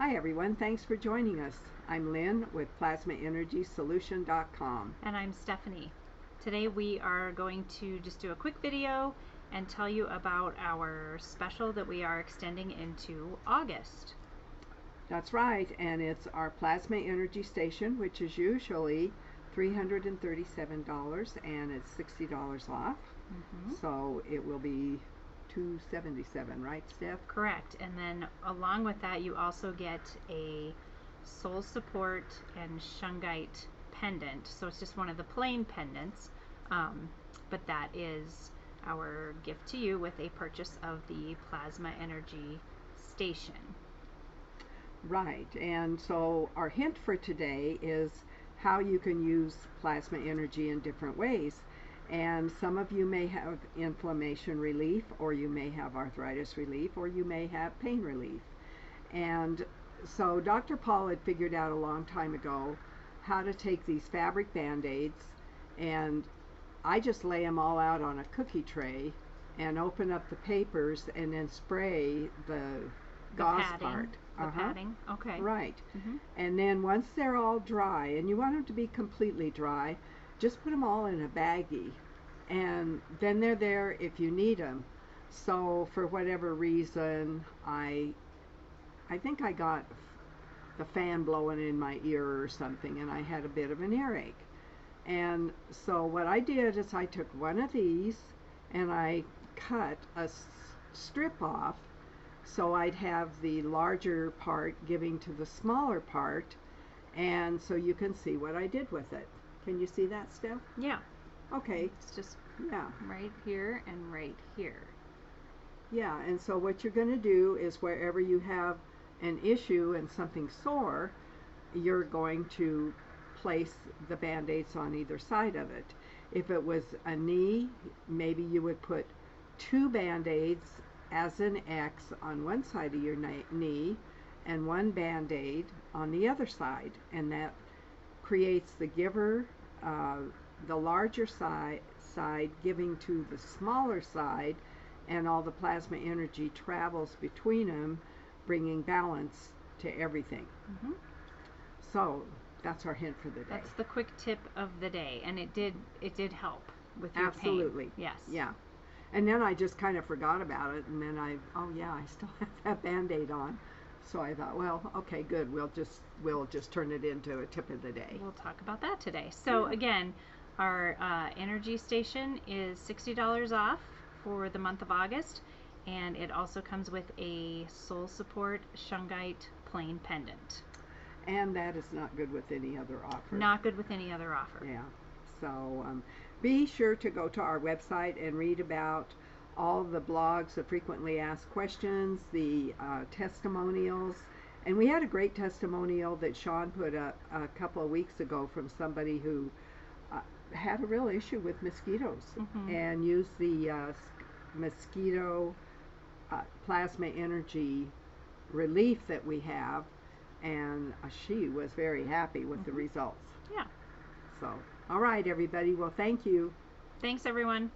Hi everyone, thanks for joining us. I'm Lynn with PlasmaEnergySolution.com. And I'm Stephanie. Today we are going to just do a quick video and tell you about our special that we are extending into August. That's right, and it's our Plasma Energy Station, which is usually $337 and it's $60 off. So it will be $277, right, Steph? Correct. And then along with that, you also get a soul support and shungite pendant. So it's just one of the plain pendants, but that is our gift to you with a purchase of the Plasma Energy Station. Right, and so our hint for today is how you can use plasma energy in different ways. And some of you may have inflammation relief, or you may have arthritis relief, or you may have pain relief. And so Dr. Paul had figured out a long time ago how to take these fabric band-aids, and I just lay them all out on a cookie tray and open up the papers and then spray the gauze part. The padding, okay. Right. And then once they're all dry, and you want them to be completely dry, just put them all in a baggie, and then they're there if you need them. So for whatever reason, I think I got the fan blowing in my ear or something, and I had a bit of an earache. And so what I did is I took one of these and I cut a strip off so I'd have the larger part giving to the smaller part, and so you can see what I did with it. Can you see that, Steph? Yeah. Okay. It's just right here and right here. Yeah, and so what you're going to do is wherever you have an issue and something sore, you're going to place the band-aids on either side of it. If it was a knee, maybe you would put two band-aids as an X on one side of your knee and one band-aid on the other side, and that creates the giver, the larger side giving to the smaller side, and all the plasma energy travels between them, bringing balance to everything. So that's our hint for the day. That's the quick tip of the day, and it did help with your Absolutely. pain. Yes. Yeah. And then I just kind of forgot about it, and then I still have that band-aid on. So I thought, well, okay, good. We'll just turn it into a tip of the day. We'll talk about that today. So again, our energy station is $60 off for the month of August, and it also comes with a soul support shungite plain pendant. And that is not good with any other offer. Not good with any other offer. Yeah. So be sure to go to our website and read about all the blogs, the frequently asked questions, the testimonials. And we had a great testimonial that Sean put up a couple of weeks ago from somebody who had a real issue with mosquitoes and used the mosquito plasma energy relief that we have, and she was very happy with the results. Yeah. So, all right, everybody. Well, thank you. Thanks, everyone.